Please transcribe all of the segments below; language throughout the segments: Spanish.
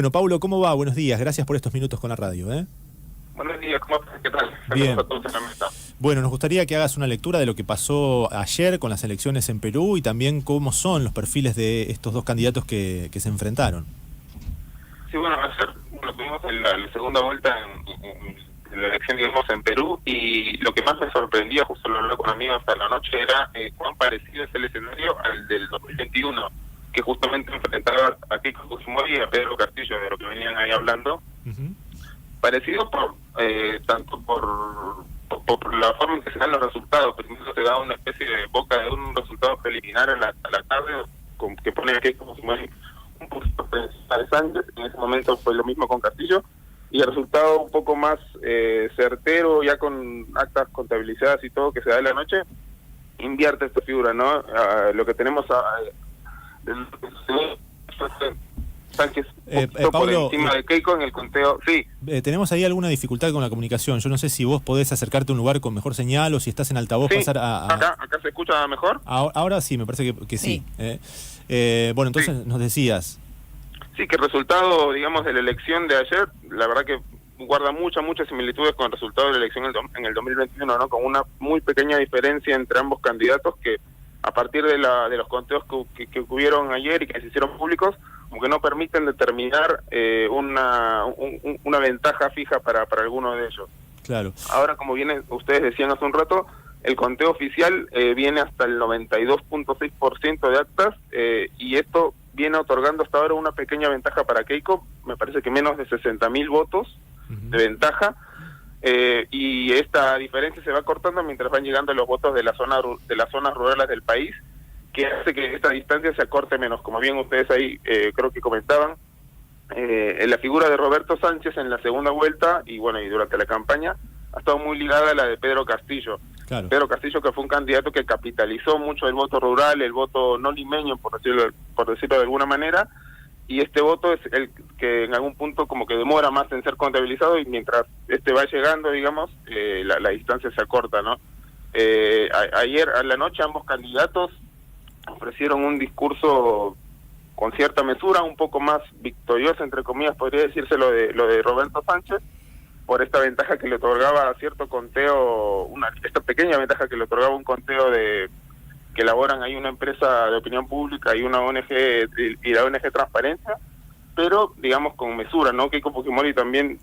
Bueno, Paulo, ¿cómo va? Buenos días, gracias por estos minutos con la radio. Buenos días, ¿cómo estás? ¿Qué tal? Bien. Saludos a todos en la mesa. Bueno, nos gustaría que hagas una lectura de lo que pasó ayer con las elecciones en Perú y también cómo son los perfiles de estos dos candidatos que se enfrentaron. Sí, bueno, ayer tuvimos la segunda vuelta en la elección, digamos, en Perú, y lo que más me sorprendía, justo lo hablé con amigos hasta la noche, era cuán parecido es el escenario al del 2021, que justamente enfrentaba a Keiko Fujimori y a Pedro Castillo, de lo que venían ahí hablando. Parecido tanto por la forma en que se dan los resultados. Primero se da una especie de boca de un resultado preliminar a la tarde, que pone a Keiko Fujimori un poquito de Sánchez. En ese momento fue lo mismo con Castillo, y el resultado un poco más certero, ya con actas contabilizadas y todo, que se da en la noche, invierte esta figura, ¿no? Lo que tenemos Sánchez Pablo, por encima de Keiko en el conteo. Sí. Tenemos ahí alguna dificultad con la comunicación. Yo no sé si vos podés acercarte a un lugar con mejor señal o si estás en altavoz, sí, pasar a... Acá se escucha mejor. Ahora sí, me parece que sí. Bueno, entonces sí. Nos decías. Sí, que el resultado, digamos, de la elección de ayer, la verdad que guarda muchas similitudes con el resultado de la elección en el 2021, ¿no? Con una muy pequeña diferencia entre ambos candidatos que, a partir de los conteos que hubieron ayer y que se hicieron públicos, como que no permiten determinar una ventaja fija para alguno de ellos. Claro. Ahora, como ustedes decían hace un rato, el conteo oficial viene hasta el 92.6% de actas, y esto viene otorgando hasta ahora una pequeña ventaja para Keiko, me parece que menos de 60.000 votos de ventaja, y esta diferencia se va cortando mientras van llegando los votos de las zonas rurales del país, que hace que esta distancia se acorte menos. Como bien ustedes ahí creo que comentaban, la figura de Roberto Sánchez en la segunda vuelta y durante la campaña ha estado muy ligada a la de Pedro Castillo. Claro. Pedro Castillo, que fue un candidato que capitalizó mucho el voto rural, el voto no limeño, por decirlo de alguna manera, y este voto es el que en algún punto como que demora más en ser contabilizado, y mientras va llegando, digamos, la distancia se acorta, ¿no? Ayer a la noche ambos candidatos ofrecieron un discurso con cierta mesura, un poco más victorioso, entre comillas, podría decirse lo de Roberto Sánchez, por esta ventaja que le otorgaba cierto conteo, esta pequeña ventaja que le otorgaba un conteo que elaboran ahí una empresa de opinión pública y una ONG, y la ONG Transparencia, pero digamos con mesura, ¿no? Keiko Fujimori también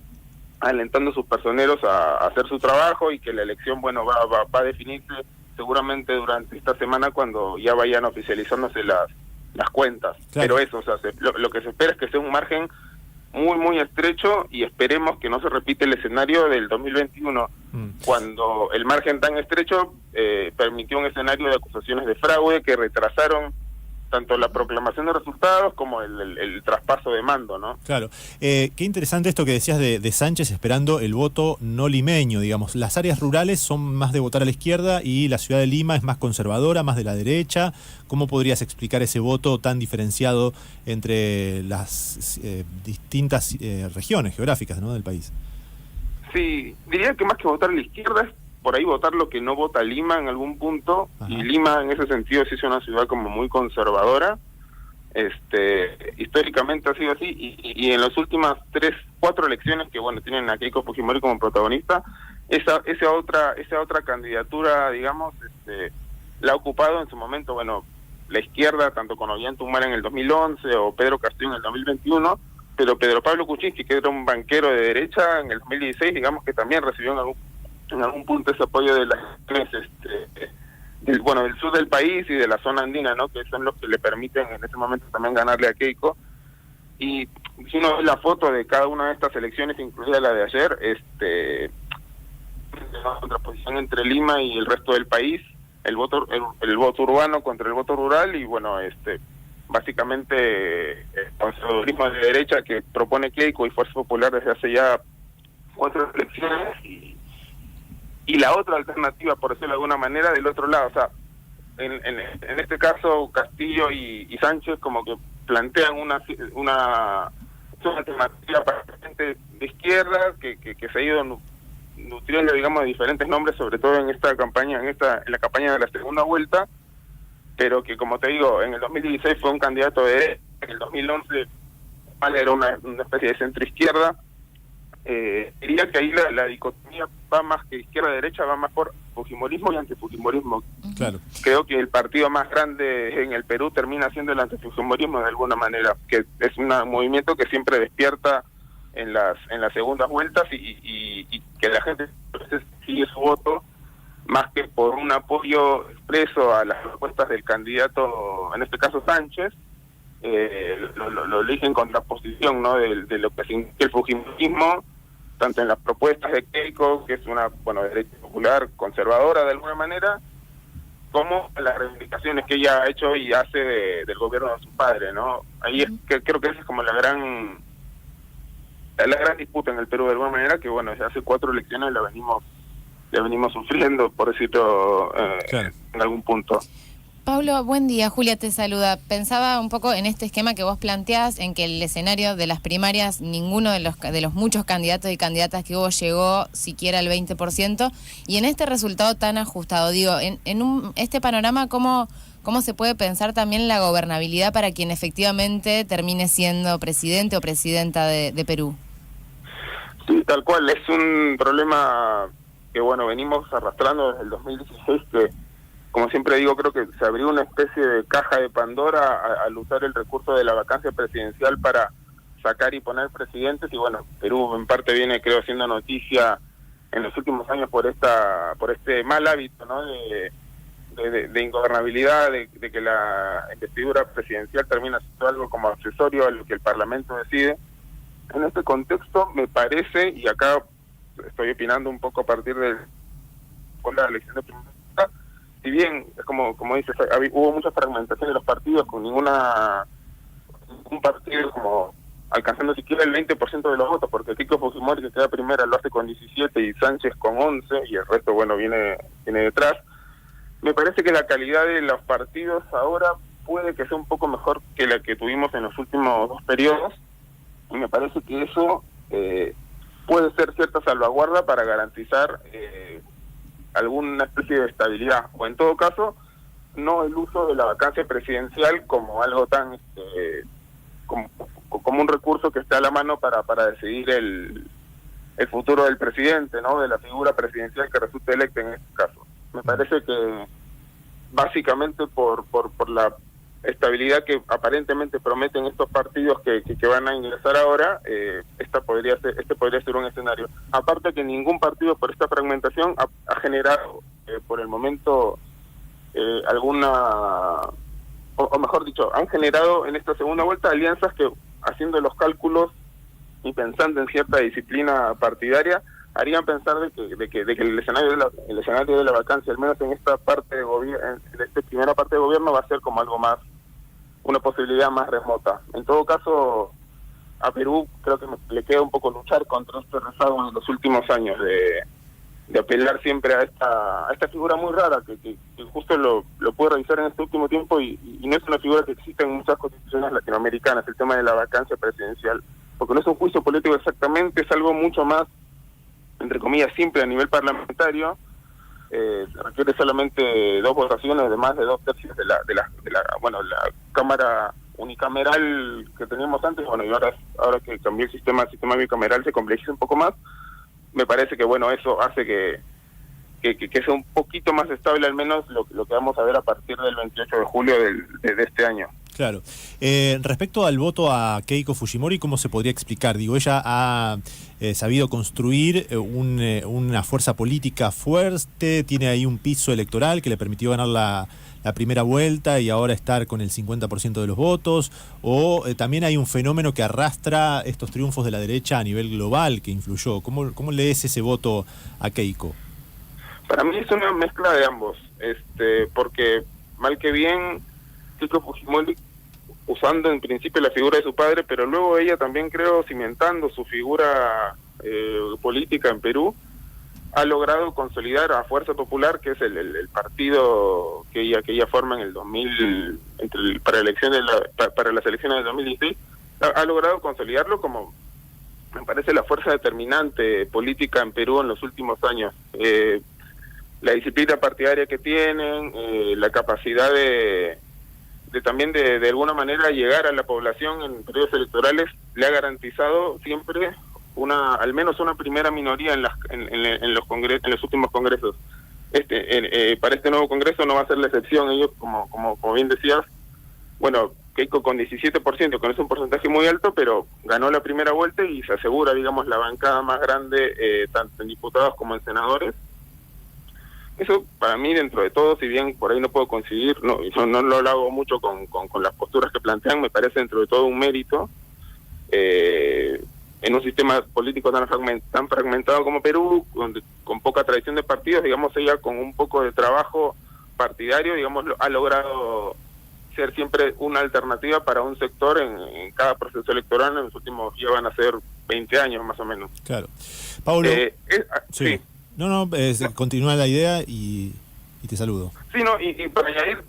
alentando a sus personeros a hacer su trabajo, y que la elección, va a definirse seguramente durante esta semana, cuando ya vayan oficializándose las cuentas. Claro. Pero eso, lo que se espera es que sea un margen muy estrecho, y esperemos que no se repite el escenario del 2021, cuando el margen tan estrecho permitió un escenario de acusaciones de fraude que retrasaron tanto la proclamación de resultados como el traspaso de mando, ¿no? Claro. Qué interesante esto que decías de Sánchez esperando el voto no limeño, digamos. Las áreas rurales son más de votar a la izquierda y la ciudad de Lima es más conservadora, más de la derecha. ¿Cómo podrías explicar ese voto tan diferenciado entre las distintas regiones geográficas, ¿no?, del país? Sí, diría que más que votar a la izquierda es por ahí votar lo que no vota Lima en algún punto. Ajá. Y Lima en ese sentido sí es una ciudad como muy conservadora, históricamente ha sido así, y en las últimas 4 elecciones que tienen a Keiko Fujimori como protagonista, esa otra candidatura, digamos, la ha ocupado en su momento, la izquierda, tanto con Ollanta-Humala en el 2011 o Pedro Castillo en el 2021, pero Pedro Pablo Kuczynski, que era un banquero de derecha, en el 2016, digamos que también recibió en algún punto ese apoyo de las del sur del país y de la zona andina, ¿no?, que son los que le permiten en ese momento también ganarle a Keiko. Y si uno ve la foto de cada una de estas elecciones, incluida la de ayer, la contraposición entre Lima y el resto del país, el voto urbano contra el voto rural, y básicamente el conservadurismo de derecha que propone Keiko y Fuerza Popular desde hace ya 4 elecciones, y la otra alternativa, por decirlo de alguna manera, del otro lado. O sea, en este caso Castillo y Sánchez como que plantean una alternativa para la gente de izquierda que se ha ido nutriendo, digamos, de diferentes nombres, sobre todo en esta campaña, en la campaña de la segunda vuelta, pero que, como te digo, en el 2016 fue un candidato de derecha, en el 2011 era una especie de centro-izquierda. Diría que ahí la dicotomía va más que izquierda-derecha, va más por fujimorismo y antifujimorismo. Claro. Creo que el partido más grande en el Perú termina siendo el antifujimorismo de alguna manera, que es un movimiento que siempre despierta en las segundas vueltas y que la gente sigue su voto más que por un apoyo expreso a las propuestas del candidato, en este caso Sánchez. Lo eligen en contraposición, ¿no?, de lo que significa el fujimorismo, tanto en las propuestas de Keiko, que es una derecha popular conservadora de alguna manera, como en las reivindicaciones que ella ha hecho y hace del gobierno de su padre, ¿no? Ahí es que creo que esa es como la gran disputa en el Perú de alguna manera, que desde hace 4 elecciones la venimos sufriendo, por decirlo claro, en algún punto. Pablo, buen día. Julia te saluda. Pensaba un poco en este esquema que vos planteás, en que el escenario de las primarias, ninguno de los muchos candidatos y candidatas que hubo llegó siquiera al 20%, y en este resultado tan ajustado, digo, este panorama, ¿cómo se puede pensar también la gobernabilidad para quien efectivamente termine siendo presidente o presidenta de Perú? Sí, tal cual. Es un problema que, venimos arrastrando desde el 2016, que, como siempre digo, creo que se abrió una especie de caja de Pandora al usar el recurso de la vacancia presidencial para sacar y poner presidentes, y Perú en parte viene, creo, haciendo noticia en los últimos años por este mal hábito, ¿no?, de ingobernabilidad, de que la investidura presidencial termina siendo algo como accesorio a lo que el Parlamento decide. En este contexto me parece, y acá estoy opinando un poco a partir de la elección de primera, si bien, como dices, hubo mucha fragmentación de los partidos, con ningún partido como alcanzando siquiera el 20% de los votos, porque Keiko Fujimori, que queda primera, lo hace con 17 y Sánchez con 11, y el resto, viene detrás. Me parece que la calidad de los partidos ahora puede que sea un poco mejor que la que tuvimos en los últimos 2 periodos, y me parece que eso puede ser cierta salvaguarda para garantizar alguna especie de estabilidad, o en todo caso no el uso de la vacancia presidencial como algo tan como un recurso que está a la mano para decidir el futuro del presidente, ¿no?, de la figura presidencial que resulte electa en este caso. Me parece que básicamente por la estabilidad que aparentemente prometen estos partidos que van a ingresar ahora, este podría ser un escenario. Aparte que ningún partido, por esta fragmentación, ha generado por el momento o mejor dicho, han generado en esta segunda vuelta alianzas que, haciendo los cálculos y pensando en cierta disciplina partidaria, harían pensar de que el escenario de la vacancia, al menos en esta parte de gobierno, en esta primera parte de gobierno, va a ser como algo más, una posibilidad más remota. En todo caso, a Perú creo que le queda un poco luchar contra este rezago en los últimos años de apelar siempre a esta figura muy rara que justo lo pude revisar en este último tiempo, y no es una figura que existe en muchas constituciones latinoamericanas, el tema de la vacancia presidencial, porque no es un juicio político exactamente, es algo mucho más, entre comillas, simple a nivel parlamentario. Se requiere solamente 2 votaciones de más de 2/3 de la cámara unicameral que teníamos antes, y ahora que cambió el sistema bicameral se complejiza un poco más. Me parece que eso hace que sea un poquito más estable, al menos lo que vamos a ver a partir del 28 de julio de este año. Claro. Respecto al voto a Keiko Fujimori, ¿cómo se podría explicar? Digo, ella ha sabido construir una fuerza política fuerte, tiene ahí un piso electoral que le permitió ganar la primera vuelta y ahora estar con el 50% de los votos, o también hay un fenómeno que arrastra estos triunfos de la derecha a nivel global que influyó. ¿Cómo lees ese voto a Keiko? Para mí es una mezcla de ambos, porque mal que bien, Keiko Fujimori, usando en principio la figura de su padre, pero luego ella también, creo, cimentando su figura política en Perú, ha logrado consolidar a Fuerza Popular, que es el partido que ella forma en el 2000, para las elecciones del 2016, ha logrado consolidarlo como, me parece, la fuerza determinante política en Perú en los últimos años. La disciplina partidaria que tienen, la capacidad de también de alguna manera llegar a la población en periodos electorales, le ha garantizado siempre al menos una primera minoría en los últimos congresos. Para este nuevo congreso no va a ser la excepción. Ellos, como bien decías, bueno, Keiko con 17%, con es un porcentaje muy alto, pero ganó la primera vuelta y se asegura, digamos, la bancada más grande, tanto en diputados como en senadores. Eso, para mí, dentro de todo, si bien por ahí no puedo coincidir, no lo hago mucho con las posturas que plantean, me parece dentro de todo un mérito. En un sistema político tan fragmentado como Perú, con poca tradición de partidos, digamos, ella con un poco de trabajo partidario, digamos, ha logrado ser siempre una alternativa para un sector en cada proceso electoral. En los últimos ya van a ser 20 años más o menos. Claro. Pablo, sí. Continúa la idea y te saludo. Sí, no, y para añadir,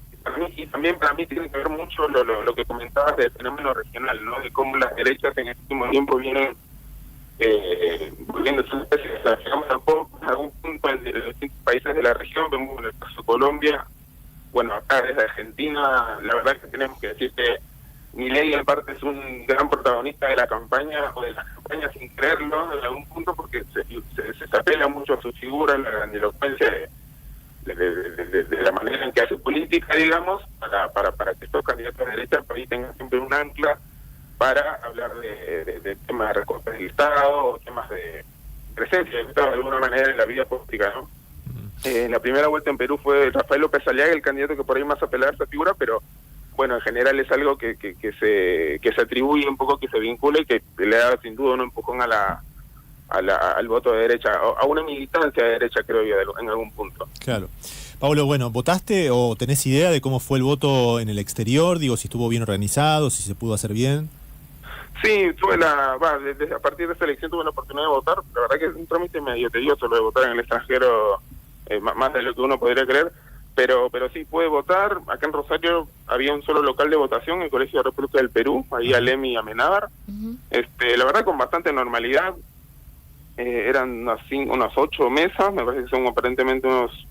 para mí tiene que ver mucho lo que comentabas del fenómeno regional, ¿no? De cómo las derechas en el último tiempo vienen volviendo sus especies. O sea, llegamos a algún punto en los distintos países de la región, vemos en el caso de Colombia, bueno, acá desde Argentina, la verdad es que tenemos que decir que Milei en parte es un gran protagonista de la campaña, o de las campañas sin creerlo en algún punto, porque se apela mucho a su figura, la grandilocuencia de la manera en que hace política, digamos, para que estos candidatos de derecha por ahí tengan siempre un ancla para hablar de temas de recortes del Estado, o temas de presencia del Estado de alguna manera en la vida política, ¿no? En la primera vuelta en Perú fue Rafael López Aliaga el candidato que por ahí más apelaba a esa figura, pero bueno, en general es algo que se atribuye un poco, que se vincula y que le da sin duda un empujón al voto de derecha, a una militancia de derecha, creo yo, en algún punto. Claro. Pablo, bueno, ¿votaste o tenés idea de cómo fue el voto en el exterior? Digo, si estuvo bien organizado, si se pudo hacer bien. Sí, desde a partir de esta elección tuve la oportunidad de votar. La verdad que es un trámite medio tedioso lo de votar en el extranjero, más de lo que uno podría creer, pero sí pude votar. Acá en Rosario había un solo local de votación, el Colegio de República del Perú, ahí Alem y Amenábar. La verdad con bastante normalidad. Eran unas 8 mesas, me parece que son aparentemente unos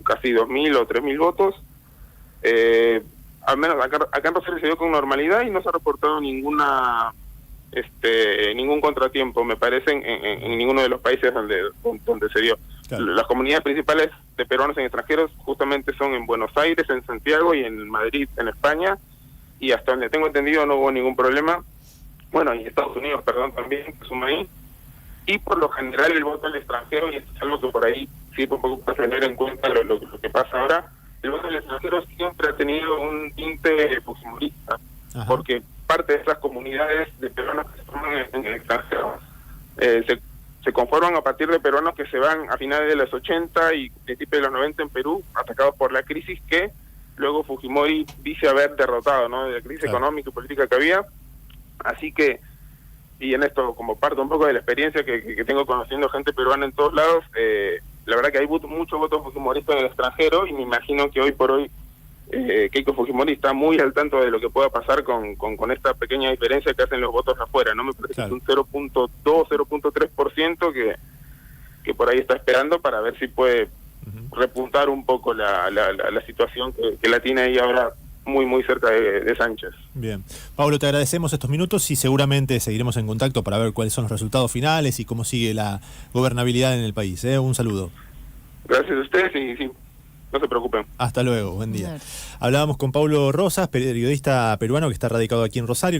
casi 2.000 o 3.000 votos. Al menos acá en Rosario se dio con normalidad y no se ha reportado ningún contratiempo, me parece, en ninguno de los países donde se dio. Claro. Las comunidades principales de peruanos en extranjeros justamente son en Buenos Aires, en Santiago y en Madrid, en España, y hasta donde tengo entendido no hubo ningún problema. Bueno, y Estados Unidos, también, que suma ahí. Y por lo general el voto al extranjero, y esto es algo que por ahí sí un poco para tener en cuenta lo que pasa ahora, el voto al extranjero siempre ha tenido un tinte fujimorista, porque parte de esas comunidades de peruanos que se forman en el extranjero se conforman a partir de peruanos que se van a finales de los 80 y principios de los 90 en Perú, atacados por la crisis que luego Fujimori dice haber derrotado, ¿no? De la crisis económica y política que había. Así que, y en esto como parte un poco de la experiencia que tengo conociendo gente peruana en todos lados, la verdad que hay mucho voto fujimorista en el extranjero, y me imagino que hoy por hoy Keiko Fujimori está muy al tanto de lo que pueda pasar con esta pequeña diferencia que hacen los votos afuera, ¿no? Me parece que es un 0.2, 0.3% que por ahí está esperando para ver si puede repuntar un poco la situación que la tiene ahí ahora muy cerca de Sánchez. Bien. Pablo, te agradecemos estos minutos y seguramente seguiremos en contacto para ver cuáles son los resultados finales y cómo sigue la gobernabilidad en el país. Un saludo. Gracias a ustedes y sí, no se preocupen. Hasta luego, buen día. Hablábamos con Pablo Rosas, periodista peruano que está radicado aquí en Rosario.